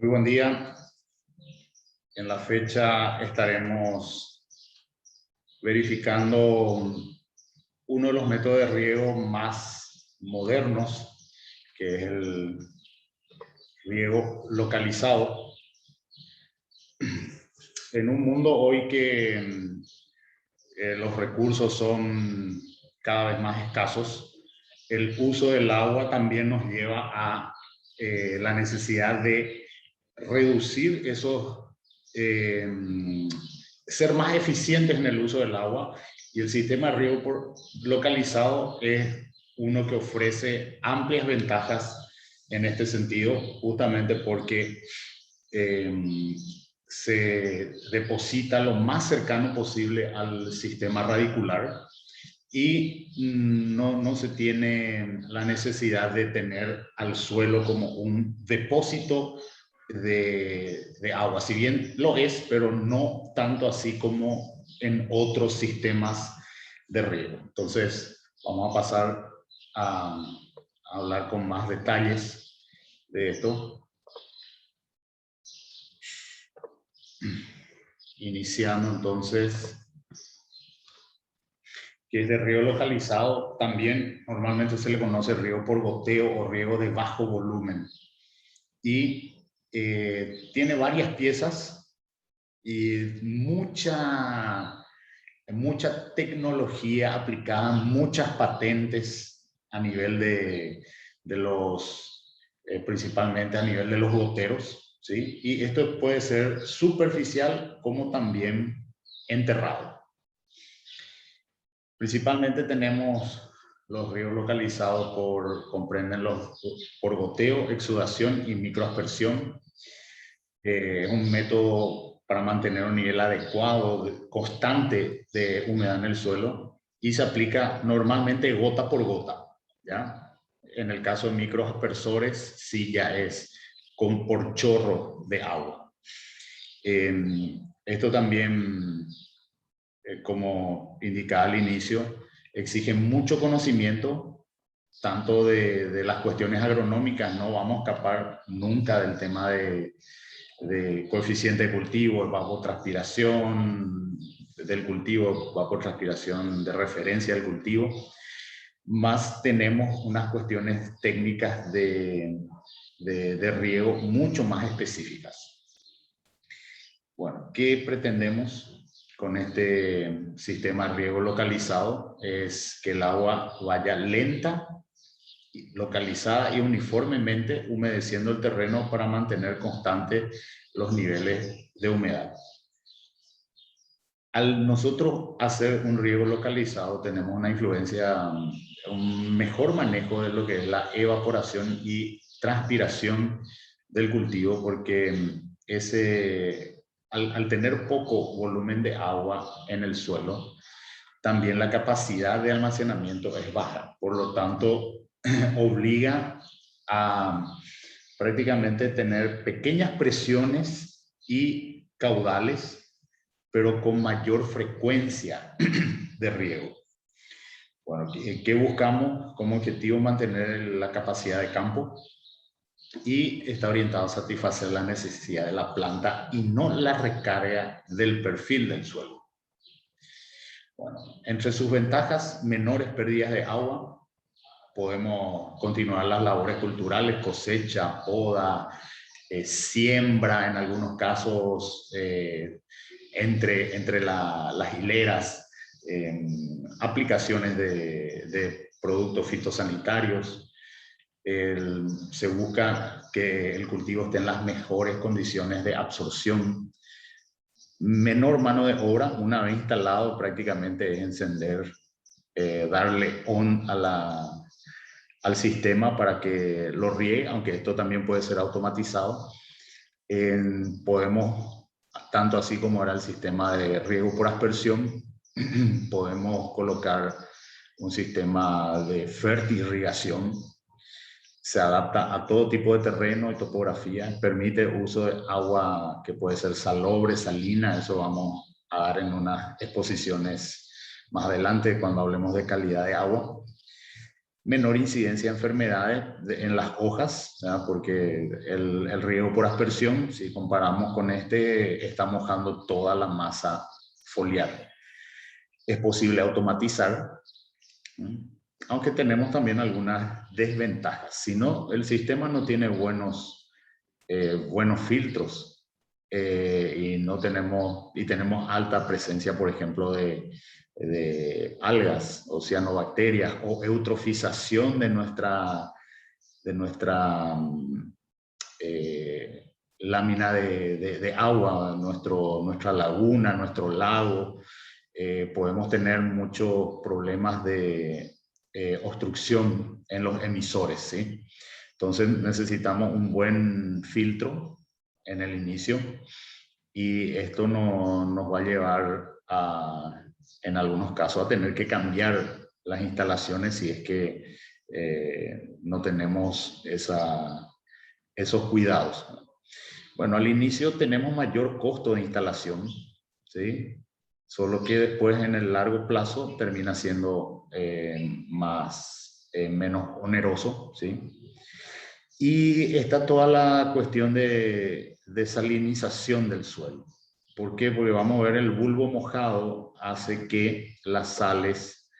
Muy buen día. En la fecha estaremos verificando uno de los métodos de riego más modernos, que es el riego localizado. En un mundo hoy que los recursos son cada vez más escasos, el uso del agua también nos lleva a la necesidad de reducir esos, ser más eficientes en el uso del agua, y el sistema de riego localizado es uno que ofrece amplias ventajas en este sentido, justamente porque se deposita lo más cercano posible al sistema radicular y no se tiene la necesidad de tener al suelo como un depósito de agua. Si bien lo es, pero no tanto así como en otros sistemas de riego. Entonces, vamos a pasar a hablar con más detalles de esto. Iniciando entonces, que es de riego localizado, también normalmente se le conoce riego por goteo o riego de bajo volumen. Y tiene varias piezas y mucha tecnología aplicada, muchas patentes a nivel de los, principalmente a nivel de los goteros, ¿sí? Y esto puede ser superficial como también enterrado. Principalmente tenemos los riegos localizados comprenden por goteo, exudación y microaspersión. Es un método para mantener un nivel adecuado, constante de humedad en el suelo, y se aplica normalmente gota por gota, ¿ya? En el caso de microaspersores, sí ya es por chorro de agua. Esto también, como indicaba al inicio, exige mucho conocimiento, tanto de las cuestiones agronómicas. No vamos a escapar nunca del tema de coeficiente de cultivo, evapotranspiración del cultivo, evapotranspiración de referencia del cultivo, más tenemos unas cuestiones técnicas de riego mucho más específicas. Bueno, ¿qué pretendemos con este sistema de riego localizado? Es que el agua vaya lenta, localizada y uniformemente humedeciendo el terreno para mantener constantes los niveles de humedad. Al nosotros hacer un riego localizado, tenemos una influencia, un mejor manejo de lo que es la evaporación y transpiración del cultivo, porque al tener poco volumen de agua en el suelo, también la capacidad de almacenamiento es baja. Por lo tanto, obliga a prácticamente tener pequeñas presiones y caudales, pero con mayor frecuencia de riego. Bueno, ¿qué buscamos? Como objetivo mantener la capacidad de campo, y está orientado a satisfacer la necesidad de la planta y no la recarga del perfil del suelo. Bueno, entre sus ventajas, menores pérdidas de agua. Podemos continuar las labores culturales, cosecha, poda, siembra, en algunos casos entre las hileras, aplicaciones de productos fitosanitarios. Se busca que el cultivo esté en las mejores condiciones de absorción. Menor mano de obra, una vez instalado prácticamente es encender, darle on al sistema para que lo riegue, aunque esto también puede ser automatizado. Podemos, tanto así como era el sistema de riego por aspersión, podemos colocar un sistema de fertirrigación. Se adapta a todo tipo de terreno y topografía, permite uso de agua que puede ser salobre, salina. Eso vamos a dar en unas exposiciones más adelante cuando hablemos de calidad de agua. menor incidencia de enfermedades en las hojas, ¿verdad? Porque el riego por aspersión, si comparamos con este, está mojando toda la masa foliar. Es posible automatizar, aunque tenemos también algunas desventajas. Si no, el sistema no tiene buenos filtros, y tenemos alta presencia, por ejemplo, de algas o cianobacterias o eutrofización de nuestra lámina de agua, nuestra laguna, nuestro lago. Podemos tener muchos problemas de obstrucción en los emisores, ¿sí? Entonces necesitamos un buen filtro en el inicio, y esto nos va a llevar en algunos casos a tener que cambiar las instalaciones si es que no tenemos esos cuidados. Bueno, al inicio tenemos mayor costo de instalación, ¿sí? Solo que después en el largo plazo termina siendo menos oneroso, ¿sí? Y está toda la cuestión de salinización del suelo. ¿Por qué? Porque vamos a ver, el bulbo mojado hace que las sales,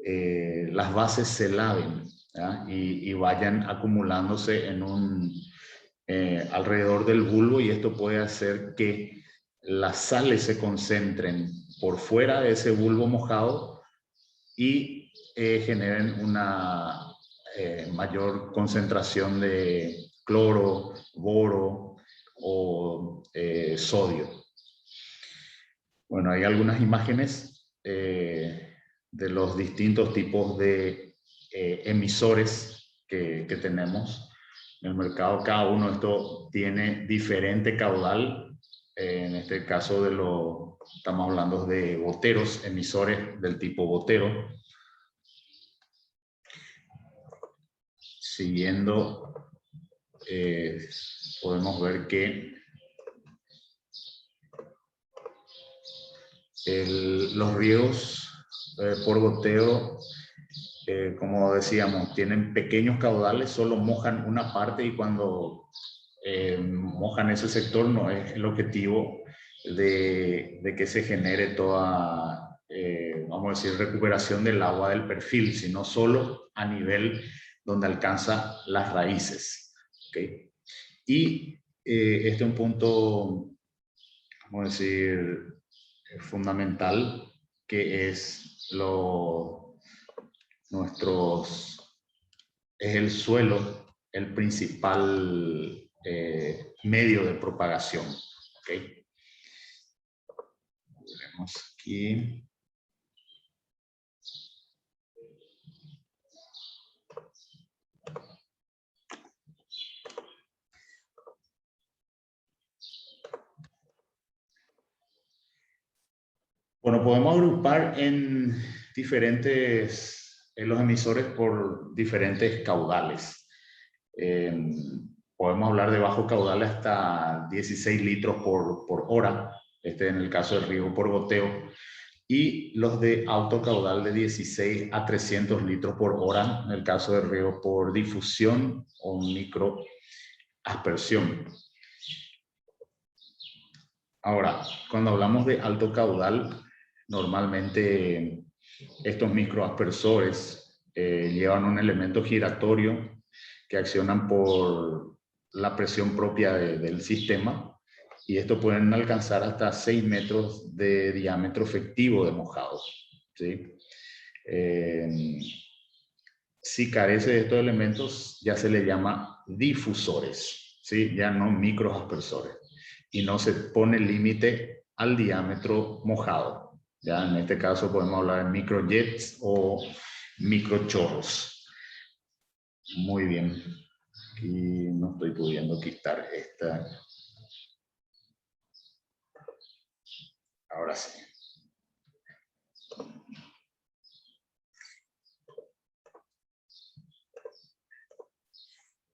las bases se laven, ¿ya? Y vayan acumulándose alrededor del bulbo, y esto puede hacer que las sales se concentren por fuera de ese bulbo mojado y generen una mayor concentración de cloro, boro o sodio. Bueno, hay algunas imágenes de los distintos tipos de emisores que tenemos en el mercado. Cada uno de estos tiene diferente caudal. En este caso estamos hablando de boteros, emisores del tipo botero. Siguiendo, podemos ver que los riegos por goteo, como decíamos, tienen pequeños caudales, solo mojan una parte, y cuando mojan ese sector no es el objetivo de que se genere toda, vamos a decir, recuperación del agua del perfil, sino solo a nivel donde alcanza las raíces, ¿okay? Y este es un punto, vamos a decir, fundamental, que es es el suelo el principal medio de propagación, ¿okay? Veremos aquí. Bueno, podemos agrupar en los emisores por diferentes caudales. Podemos hablar de bajo caudal hasta 16 litros por hora, en el caso del riego por goteo, y los de alto caudal de 16 a 300 litros por hora, en el caso del riego por difusión o microaspersión. Ahora, cuando hablamos de alto caudal, normalmente estos microaspersores llevan un elemento giratorio que accionan por la presión propia del sistema, y esto pueden alcanzar hasta 6 metros de diámetro efectivo de mojado, ¿sí? Si carece de estos elementos, ya se le llama difusores, ¿sí? Ya no microaspersores, y no se pone límite al diámetro mojado. Ya en este caso podemos hablar de microjets o microchorros. Muy bien. Aquí no estoy pudiendo quitar esta. Ahora sí.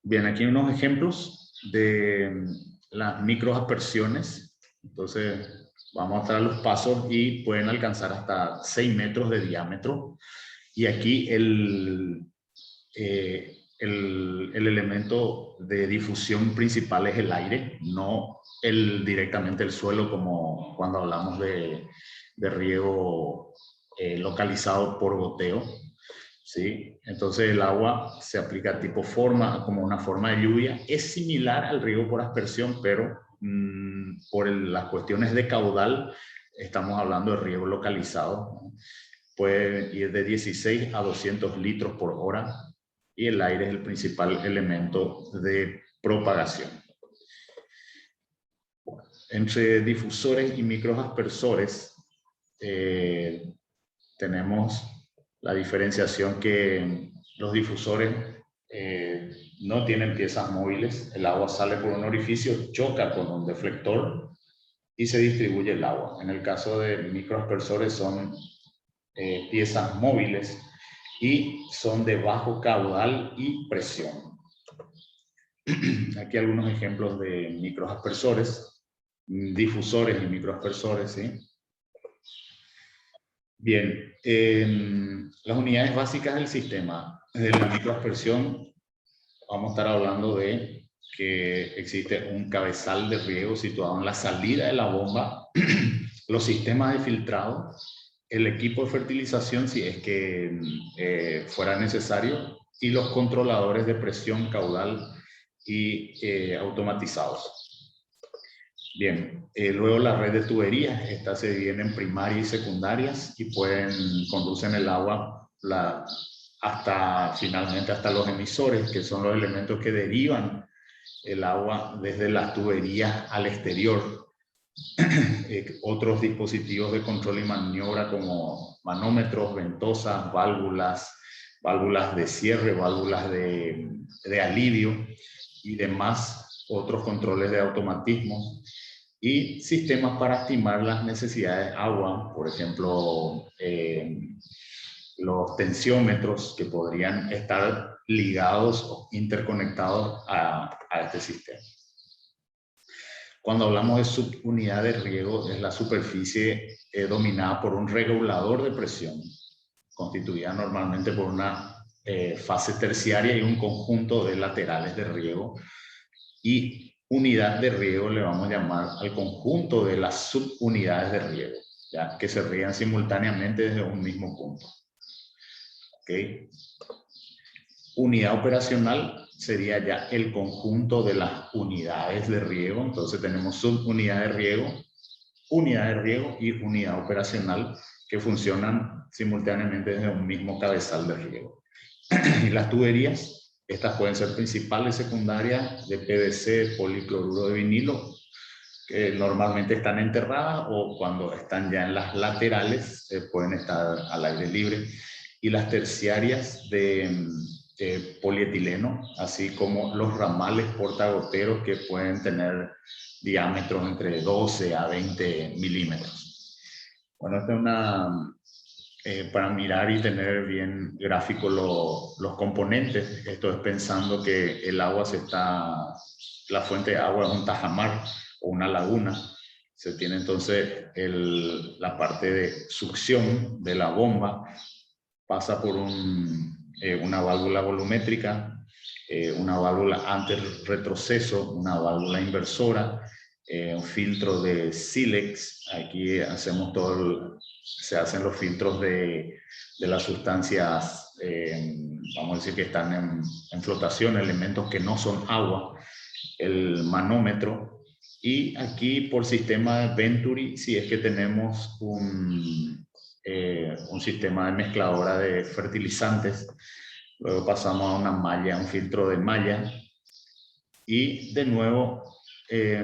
Bien, aquí unos ejemplos de las microaspersiones. Entonces, vamos a mostrar los pasos y pueden alcanzar hasta 6 metros de diámetro. Y aquí el elemento de difusión principal es el aire, no directamente el suelo, como cuando hablamos de riego localizado por goteo, ¿sí? Entonces el agua se aplica tipo forma, como una forma de lluvia. Es similar al riego por aspersión, pero por las cuestiones de caudal estamos hablando de riego localizado, ¿no? Puede ir de 16 a 200 litros por hora y el aire es el principal elemento de propagación. Entre difusores y microaspersores tenemos la diferenciación que los difusores no tienen piezas móviles, el agua sale por un orificio, choca con un deflector y se distribuye el agua. En el caso de microaspersores son piezas móviles y son de bajo caudal y presión. Aquí algunos ejemplos de microaspersores, difusores y microaspersores, ¿sí? Bien, las unidades básicas del sistema de la microaspersión, vamos a estar hablando de que existe un cabezal de riego situado en la salida de la bomba, los sistemas de filtrado, el equipo de fertilización si es que fuera necesario, y los controladores de presión caudal y automatizados. Bien, luego la red de tuberías, estas se dividen en primarias y secundarias y conducen el agua finalmente hasta los emisores, que son los elementos que derivan el agua desde las tuberías al exterior. Otros dispositivos de control y maniobra como manómetros, ventosas, válvulas de cierre, válvulas de alivio y demás otros controles de automatismo y sistemas para estimar las necesidades de agua, por ejemplo, los tensiómetros que podrían estar ligados o interconectados a este sistema. Cuando hablamos de subunidad de riego, es la superficie dominada por un regulador de presión, constituida normalmente por una fase terciaria y un conjunto de laterales de riego. Y unidad de riego le vamos a llamar al conjunto de las subunidades de riego, ¿ya? Que se riegan simultáneamente desde un mismo punto. ¿Okay? Unidad operacional sería ya el conjunto de las unidades de riego. Entonces tenemos subunidad de riego y unidad operacional que funcionan simultáneamente desde un mismo cabezal de riego. Y las tuberías, estas pueden ser principales, secundarias, de PVC, policloruro de vinilo, que normalmente están enterradas o cuando están ya en las laterales pueden estar al aire libre. Y las terciarias de polietileno, así como los ramales portagoteros que pueden tener diámetros entre 12 a 20 milímetros. Bueno, esta es una... para mirar y tener bien gráfico los componentes. Esto es pensando que el agua la fuente de agua es un tajamar o una laguna. Se tiene entonces la parte de succión de la bomba, pasa por una válvula volumétrica, una válvula anti-retroceso, una válvula inversora, un filtro de sílex. Aquí se hacen los filtros de las sustancias, vamos a decir que están en flotación, elementos que no son agua, el manómetro, y aquí por sistema Venturi, si es que tenemos un sistema de mezcladora de fertilizantes, luego pasamos a una malla, un filtro de malla, y de nuevo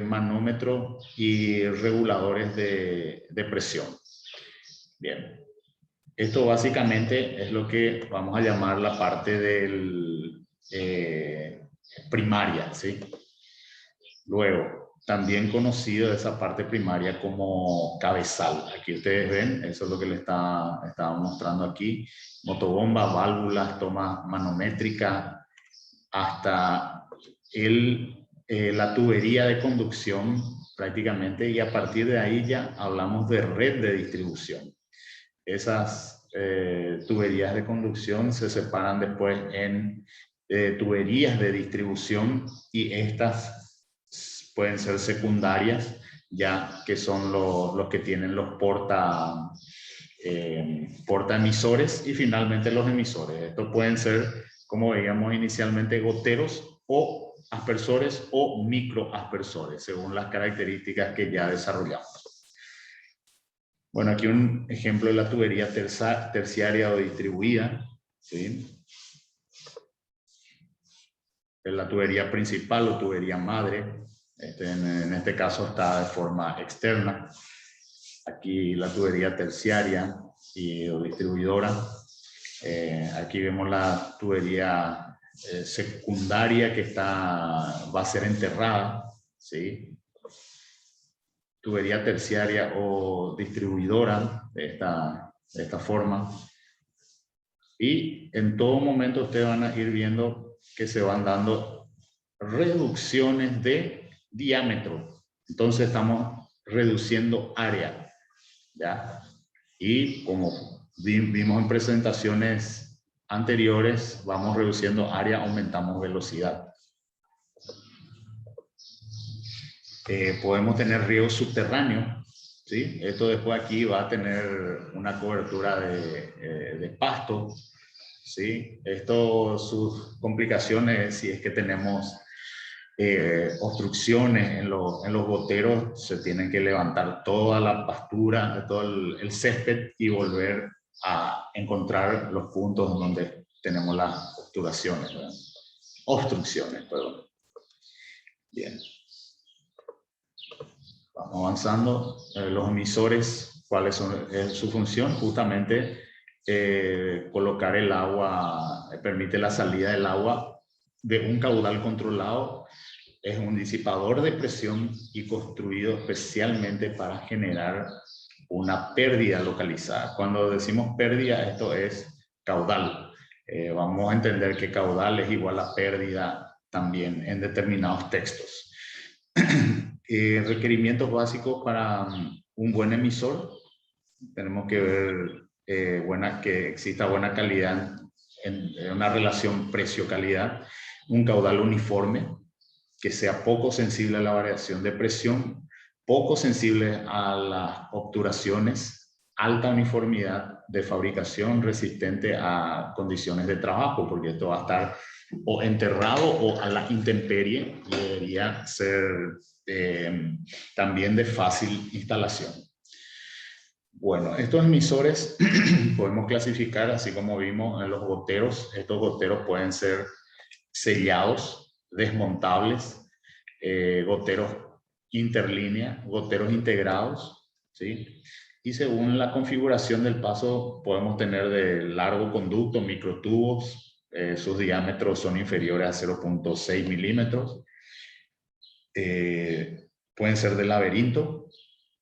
manómetro y reguladores de presión. Bien, esto básicamente es lo que vamos a llamar la parte del primaria, ¿sí? Luego, también conocido esa parte primaria como cabezal. Aquí ustedes ven, eso es lo que les estaba mostrando aquí. Motobomba, válvulas, toma manométrica, hasta la tubería de conducción prácticamente, y a partir de ahí ya hablamos de red de distribución. Esas tuberías de conducción se separan después en tuberías de distribución, y estas pueden ser secundarias, ya que son los que tienen los portaemisores, y finalmente los emisores. Estos pueden ser, como veíamos inicialmente, goteros o aspersores o microaspersores, según las características que ya desarrollamos. Bueno, aquí un ejemplo de la tubería terciaria o distribuida, ¿sí? Es la tubería principal o tubería madre. En este caso está de forma externa. Aquí la tubería terciaria o distribuidora. Aquí vemos la tubería secundaria que va a ser enterrada, ¿sí? Tubería terciaria o distribuidora de esta forma. Y en todo momento ustedes van a ir viendo que se van dando reducciones de diámetro. Entonces estamos reduciendo área, ¿ya? Y como vimos en presentaciones anteriores, vamos reduciendo área, aumentamos velocidad. Podemos tener ríos subterráneos, ¿sí? Esto después aquí va a tener una cobertura de pasto, ¿sí? Esto, sus complicaciones, si es que tenemos obstrucciones en los goteros, se tienen que levantar toda la pastura, todo el césped, y volver a encontrar los puntos donde tenemos las obstrucciones, ¿verdad? Obstrucciones, perdón. Bien. Vamos avanzando. Los emisores, ¿cuáles son su función? Justamente colocar el agua, permite la salida del agua de un caudal controlado. Es un disipador de presión y construido especialmente para generar una pérdida localizada. Cuando decimos pérdida, esto es caudal. Vamos a entender que caudal es igual a pérdida también en determinados textos. Requerimientos básicos para un buen emisor. Tenemos que ver que exista buena calidad en una relación precio-calidad, un caudal uniforme, que sea poco sensible a la variación de presión, poco sensible a las obturaciones, alta uniformidad de fabricación, resistente a condiciones de trabajo, porque esto va a estar o enterrado o a la intemperie, y debería ser también de fácil instalación. Bueno, estos emisores podemos clasificar, así como vimos en los goteros. Estos goteros pueden ser sellados, desmontables, goteros interlínea, goteros integrados, ¿sí? Y según la configuración del paso, podemos tener de largo conducto, microtubos. Sus diámetros son inferiores a 0.6 milímetros. Pueden ser de laberinto,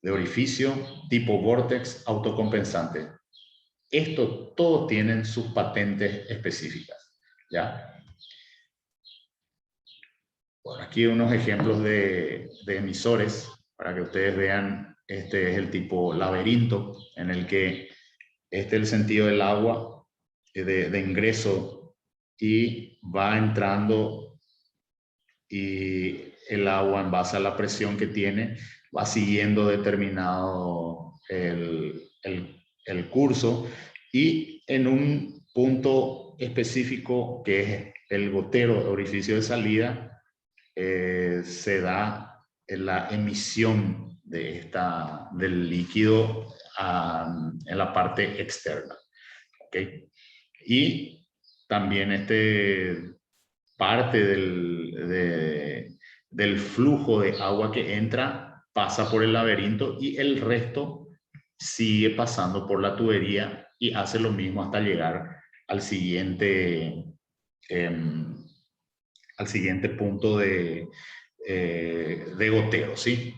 de orificio, tipo vórtex, autocompensante. Esto todo tienen sus patentes específicas, ¿ya? Bueno, aquí unos ejemplos de emisores para que ustedes vean. Este es el tipo laberinto, en el que este es el sentido del agua de ingreso, y va entrando, y el agua, en base a la presión que tiene, va siguiendo determinado el curso, y en un punto específico, que es el gotero, orificio de salida, se da la emisión del líquido en la parte externa, ¿okay? Y también parte del flujo de agua que entra pasa por el laberinto, y el resto sigue pasando por la tubería y hace lo mismo hasta llegar al siguiente punto de goteo, ¿sí?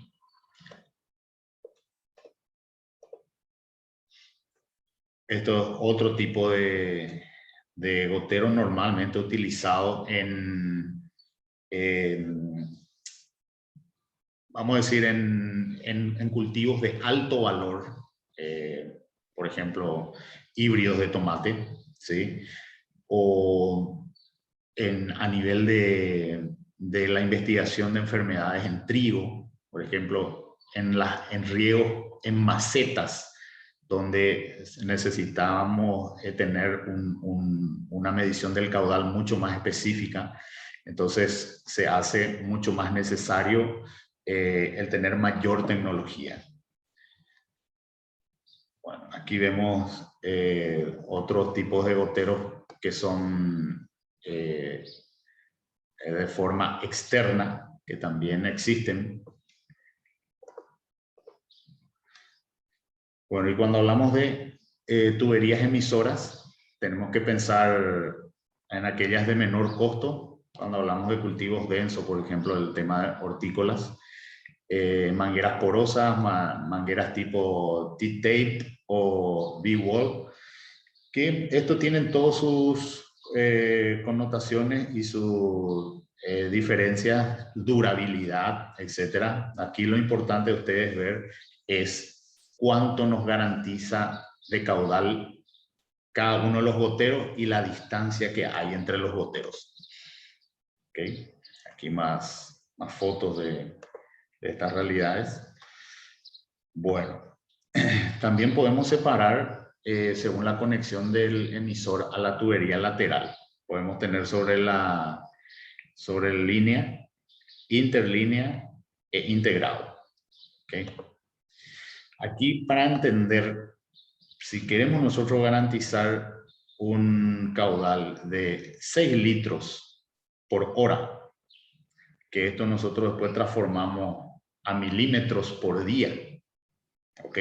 Esto es otro tipo de gotero normalmente utilizado vamos a decir, en cultivos de alto valor. Por ejemplo, híbridos de tomate, ¿sí? O a nivel de la investigación de enfermedades en trigo, por ejemplo, en riego en macetas, donde necesitábamos tener una medición del caudal mucho más específica. Entonces se hace mucho más necesario el tener mayor tecnología. Bueno, aquí vemos otros tipos de goteros que son de forma externa, que también existen. Bueno, y cuando hablamos de tuberías emisoras, tenemos que pensar en aquellas de menor costo. Cuando hablamos de cultivos densos, por ejemplo, el tema de hortícolas, mangueras porosas, mangueras tipo T-tape o B-wall, que esto tienen todas sus connotaciones y sus diferencias, durabilidad, etcétera. Aquí lo importante de ustedes ver es cuánto nos garantiza de caudal cada uno de los goteros y la distancia que hay entre los goteros. ¿Okay? Aquí más fotos de estas realidades. Bueno, también podemos separar según la conexión del emisor a la tubería lateral. Podemos tener sobre línea, interlínea e integrado. ¿Okay? Aquí, para entender, si queremos nosotros garantizar un caudal de 6 litros por hora, que esto nosotros después transformamos a milímetros por día, ¿ok?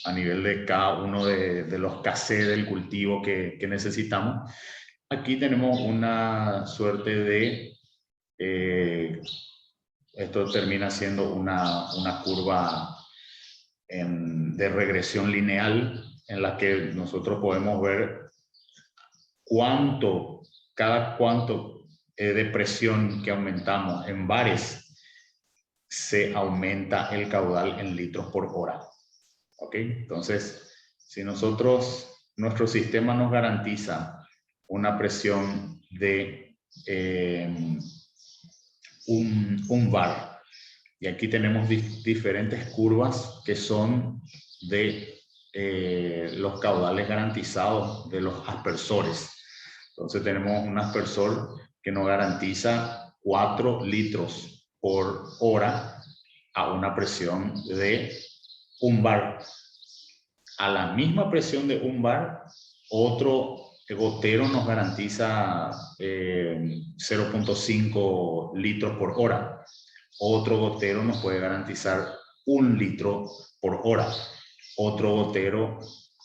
A nivel de cada uno de los kc del cultivo que necesitamos. Aquí tenemos una suerte de... esto termina siendo una curva de regresión lineal en la que nosotros podemos ver cada cuánto de presión que aumentamos en bares se aumenta el caudal en litros por hora. ¿Ok? Entonces, si nuestro sistema nos garantiza una presión de un bar, y aquí tenemos diferentes curvas que son de los caudales garantizados de los aspersores. Entonces tenemos un aspersor que nos garantiza 4 litros por hora a una presión de un bar. A la misma presión de un bar, otro gotero nos garantiza 0.5 litros por hora. Otro gotero nos puede garantizar 1 litro por hora. Otro gotero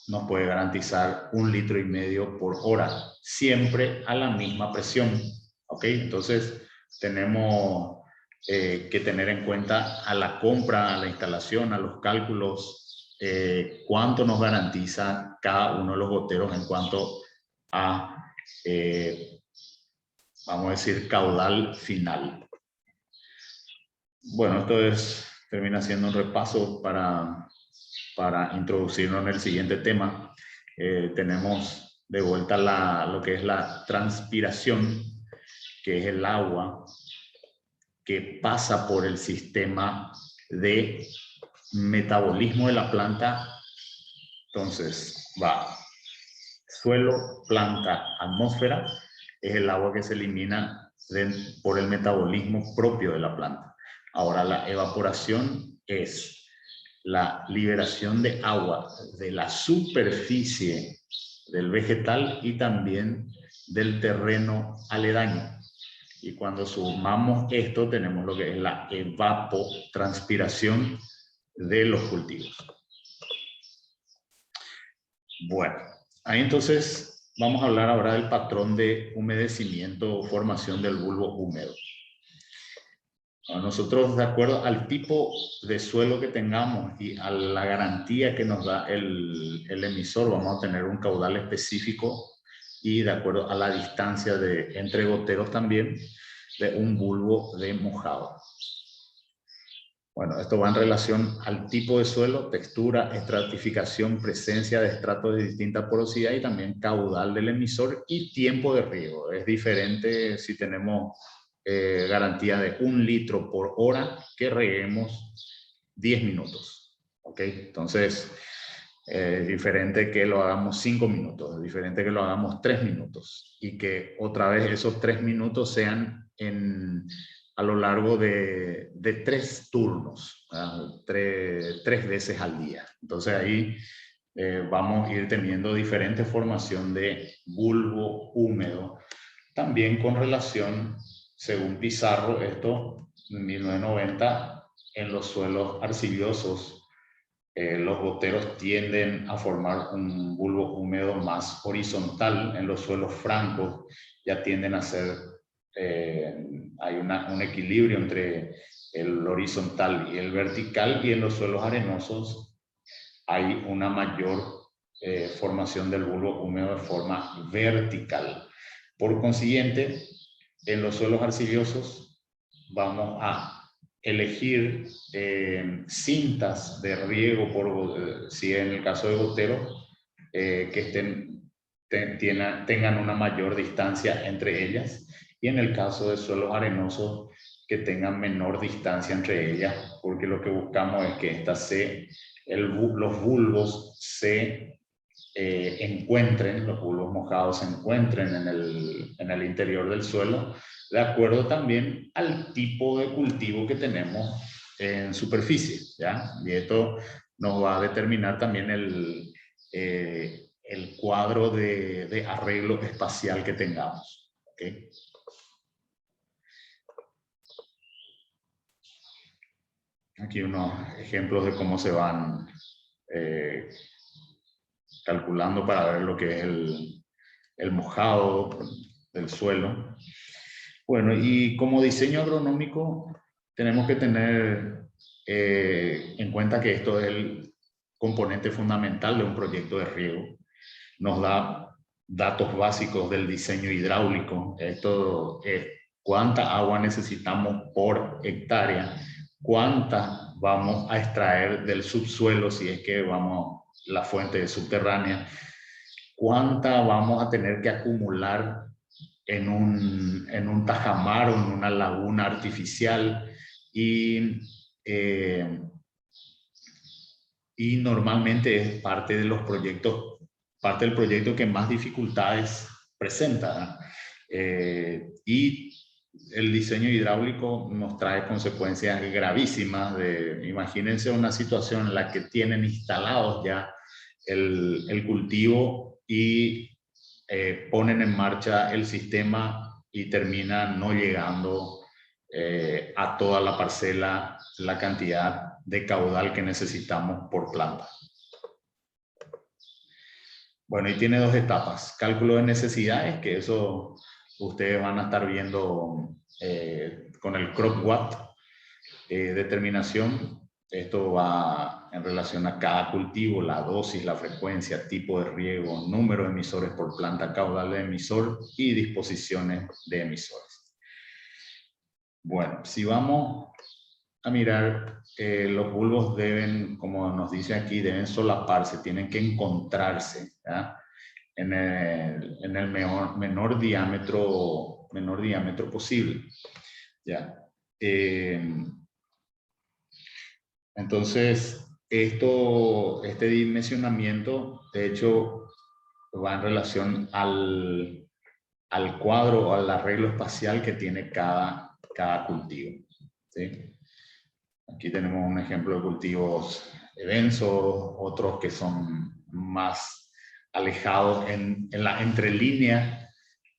nos puede garantizar 1,5 litros por hora, siempre a la misma presión. ¿Ok? Entonces tenemos que tener en cuenta a la compra, a la instalación, a los cálculos, cuánto nos garantiza cada uno de los goteros en cuanto a, vamos a decir, caudal final. Bueno, esto termina siendo un repaso para introducirnos en el siguiente tema. Tenemos de vuelta lo que es la transpiración, que es el agua que pasa por el sistema de metabolismo de la planta. Entonces va suelo, planta, atmósfera, es el agua que se elimina por el metabolismo propio de la planta. Ahora la evaporación es la liberación de agua de la superficie del vegetal y también del terreno aledaño. Y cuando sumamos esto, tenemos lo que es la evapotranspiración de los cultivos. Bueno, ahí entonces vamos a hablar ahora del patrón de humedecimiento o formación del bulbo húmedo. Nosotros, de acuerdo al tipo de suelo que tengamos y a la garantía que nos da el emisor, vamos a tener un caudal específico y de acuerdo a la distancia entre goteros también de un bulbo de mojado. Bueno, esto va en relación al tipo de suelo, textura, estratificación, presencia de estratos de distinta porosidad y también caudal del emisor y tiempo de riego. Es diferente si tenemos garantía de 1 litro por hora que reguemos 10 minutos. ¿Ok? Entonces, es diferente que lo hagamos 5 minutos, es diferente que lo hagamos 3 minutos y que otra vez esos 3 minutos sean a lo largo de 3 turnos, tres veces al día. Entonces ahí vamos a ir teniendo diferente formación de bulbo húmedo. También con relación, según Pizarro, esto en 1990, en los suelos arcillosos, los goteros tienden a formar un bulbo húmedo más horizontal. En los suelos francos ya tienden a ser, hay un equilibrio entre el horizontal y el vertical, y en los suelos arenosos hay una mayor formación del bulbo húmedo de forma vertical. Por consiguiente, en los suelos arcillosos vamos a elegir cintas de riego, si en el caso de gotero, que tengan una mayor distancia entre ellas, y en el caso de suelos arenosos, que tengan menor distancia entre ellas, porque lo que buscamos es que los bulbos se encuentren, los bulbos mojados se encuentren en el interior del suelo, de acuerdo también al tipo de cultivo que tenemos en superficie, ¿ya? Y esto nos va a determinar también el cuadro de arreglo espacial que tengamos, ¿okay? Aquí unos ejemplos de cómo se van calculando para ver lo que es el mojado del suelo. Bueno, y como diseño agronómico tenemos que tener en cuenta que esto es el componente fundamental de un proyecto de riego. Nos da datos básicos del diseño hidráulico. Esto es cuánta agua necesitamos por hectárea, cuánta vamos a extraer del subsuelo si es que vamos la fuente subterránea, cuánta vamos a tener que acumular en un tajamar o en una laguna artificial, y normalmente es parte del proyecto que más dificultades presenta. Y el diseño hidráulico nos trae consecuencias gravísimas. Imagínense una situación en la que tienen instalados ya el cultivo y ponen en marcha el sistema y termina no llegando a toda la parcela la cantidad de caudal que necesitamos por planta. Bueno, y tiene 2 etapas. Cálculo de necesidades, que eso ustedes van a estar viendo con el crop watt. Determinación, esto va en relación a cada cultivo, la dosis, la frecuencia, tipo de riego, número de emisores por planta, caudal de emisor y disposiciones de emisores. Bueno, si vamos a mirar, los bulbos deben, como nos dice aquí, deben solaparse, tienen que encontrarse, ¿ya? En el menor diámetro posible, ¿ya? Entonces, este dimensionamiento, de hecho, va en relación al cuadro o al arreglo espacial que tiene cada cultivo, ¿sí? Aquí tenemos un ejemplo de cultivos densos, otros que son más alejados en la entrelínea,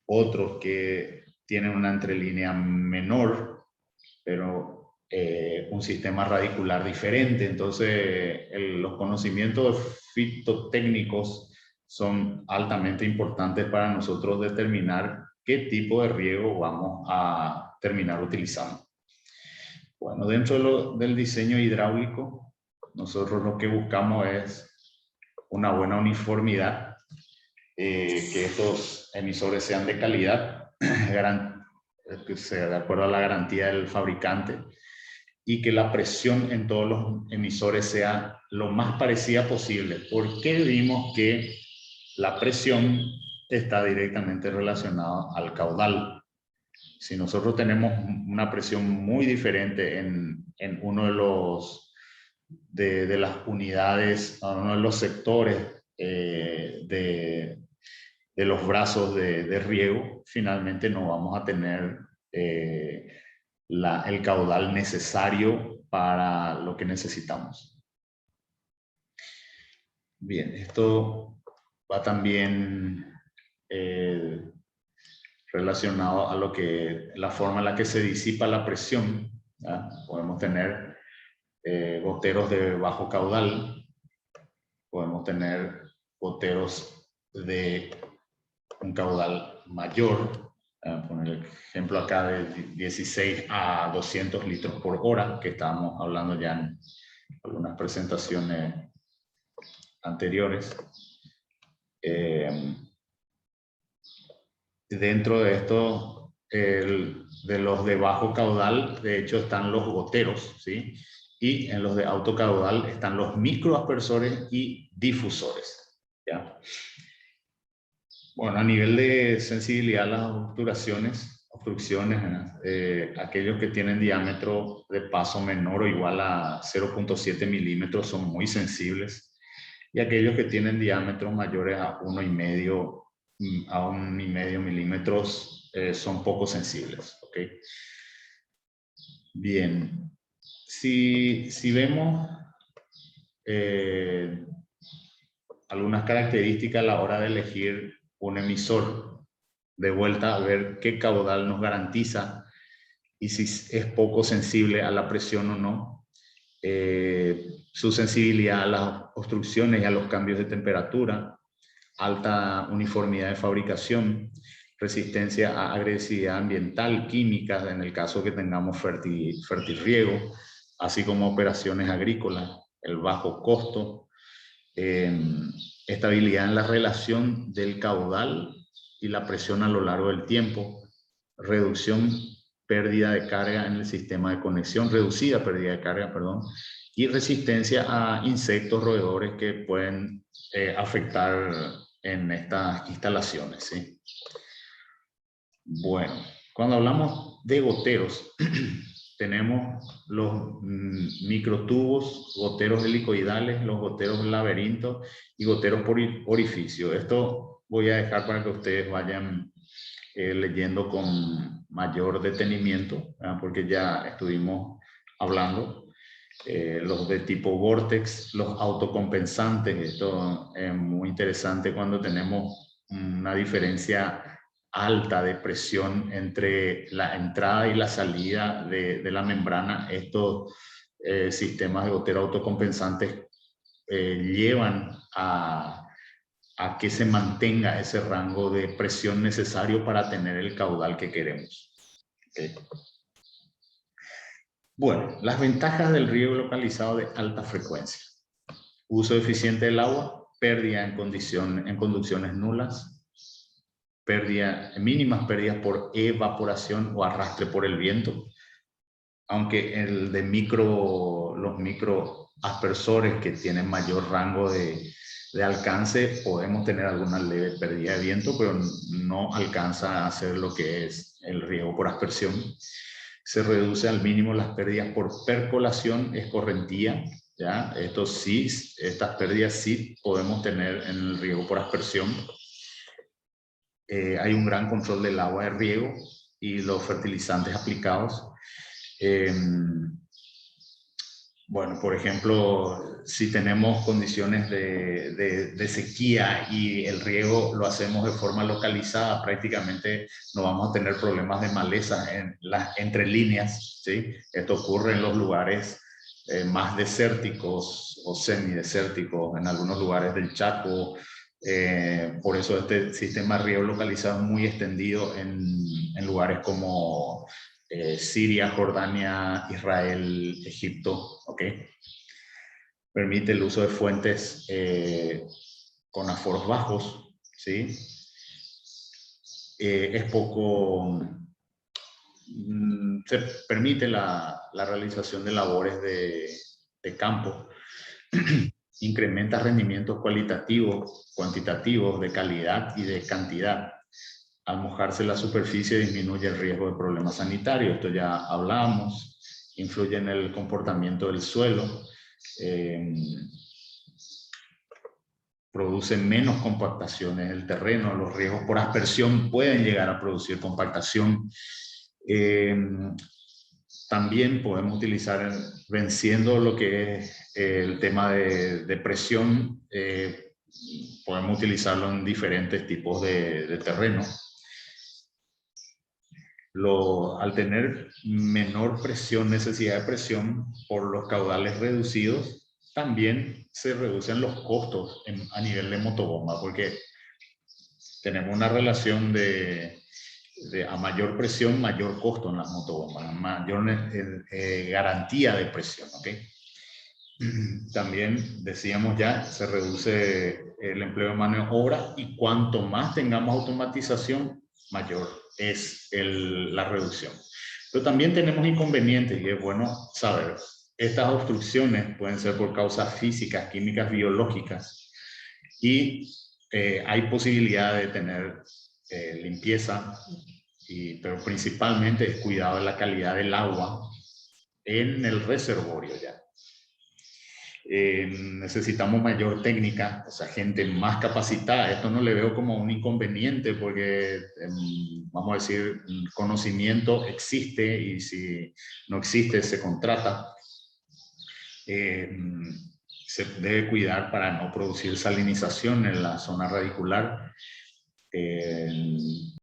otros que tienen una entrelínea menor, pero un sistema radicular diferente. Entonces, los conocimientos fitotécnicos son altamente importantes para nosotros determinar qué tipo de riego vamos a terminar utilizando. Bueno, dentro del diseño hidráulico, nosotros lo que buscamos es una buena uniformidad, que estos emisores sean de calidad, que sea de acuerdo a la garantía del fabricante, y que la presión en todos los emisores sea lo más parecida posible. ¿Por qué vimos que la presión está directamente relacionada al caudal? Si nosotros tenemos una presión muy diferente en uno de las unidades, uno de los sectores de los brazos de riego, finalmente no vamos a tener el caudal necesario para lo que necesitamos. Bien, esto va también relacionado a la forma en la que se disipa la presión, ¿ya? Podemos tener goteros de bajo caudal, podemos tener goteros de un caudal mayor. Poner el ejemplo acá de 16 a 200 litros por hora, que estábamos hablando ya en algunas presentaciones anteriores. Dentro de esto, de los de bajo caudal, de hecho están los goteros, ¿sí? Y en los de alto caudal están los microaspersores y difusores, ¿ya? Bueno, a nivel de sensibilidad a las obstrucciones, aquellos que tienen diámetro de paso menor o igual a 0.7 milímetros son muy sensibles, y aquellos que tienen diámetros mayores a 1,5 milímetros son poco sensibles, ¿ok? Bien, si vemos algunas características a la hora de elegir un emisor, de vuelta a ver qué caudal nos garantiza y si es poco sensible a la presión o no, su sensibilidad a las obstrucciones y a los cambios de temperatura, alta uniformidad de fabricación, resistencia a agresividad ambiental, química, en el caso que tengamos fertirriego, así como operaciones agrícolas, el bajo costo, estabilidad en la relación del caudal y la presión a lo largo del tiempo, reducción, pérdida de carga en el sistema de conexión, reducida pérdida de carga, perdón, y resistencia a insectos roedores que pueden afectar en estas instalaciones, ¿sí? Bueno, cuando hablamos de goteros, tenemos los microtubos, goteros helicoidales, los goteros laberinto y goteros por orificio. Esto voy a dejar para que ustedes vayan leyendo con mayor detenimiento, ¿verdad? Porque ya estuvimos hablando. Los de tipo vortex, los autocompensantes. Esto es muy interesante cuando tenemos una diferencia alta de presión entre la entrada y la salida de la membrana. Estos sistemas de gotero autocompensantes llevan a que se mantenga ese rango de presión necesario para tener el caudal que queremos. ¿Okay? Bueno, las ventajas del riego localizado de alta frecuencia. Uso eficiente del agua, pérdida en conducciones nulas, mínimas pérdidas por evaporación o arrastre por el viento. Aunque el de los microaspersores que tienen mayor rango de alcance, podemos tener alguna leve pérdida de viento, pero no alcanza a hacer lo que es el riego por aspersión. Se reduce al mínimo las pérdidas por percolación, escorrentía, ¿ya? Estas pérdidas sí podemos tener en el riego por aspersión. Hay un gran control del agua de riego y los fertilizantes aplicados. Bueno, por ejemplo, si tenemos condiciones de sequía y el riego lo hacemos de forma localizada, prácticamente no vamos a tener problemas de maleza en las entrelíneas, ¿sí? Esto ocurre en los lugares más desérticos o semidesérticos, en algunos lugares del Chaco. Por eso este sistema de riego localizado es muy extendido en lugares como Siria, Jordania, Israel, Egipto, ¿ok? Permite el uso de fuentes con aforos bajos, ¿sí? Es poco se permite la realización de labores de campo, incrementa rendimientos cualitativos, cuantitativos, de calidad y de cantidad. Al mojarse la superficie disminuye el riesgo de problemas sanitarios, esto ya hablamos, influye en el comportamiento del suelo, produce menos compactaciones del terreno, los riesgos por aspersión pueden llegar a producir compactación. También podemos utilizar, venciendo lo que es el tema de presión, podemos utilizarlo en diferentes tipos de terreno. Al tener menor presión, necesidad de presión por los caudales reducidos, también se reducen los costos a nivel de motobomba, porque tenemos una relación a mayor presión, mayor costo en las motobombas, mayor garantía de presión, ¿ok? También decíamos ya, se reduce el empleo de mano de obra, y cuanto más tengamos automatización, mayor es la reducción. Pero también tenemos inconvenientes, y es bueno saber. Estas obstrucciones pueden ser por causas físicas, químicas, biológicas, y hay posibilidad de tener limpieza, pero principalmente es cuidado de la calidad del agua en el reservorio ya. Necesitamos mayor técnica, o sea, gente más capacitada. Esto no le veo como un inconveniente, porque vamos a decir, conocimiento existe, y si no existe se contrata. Se debe cuidar para no producir salinización en la zona radicular.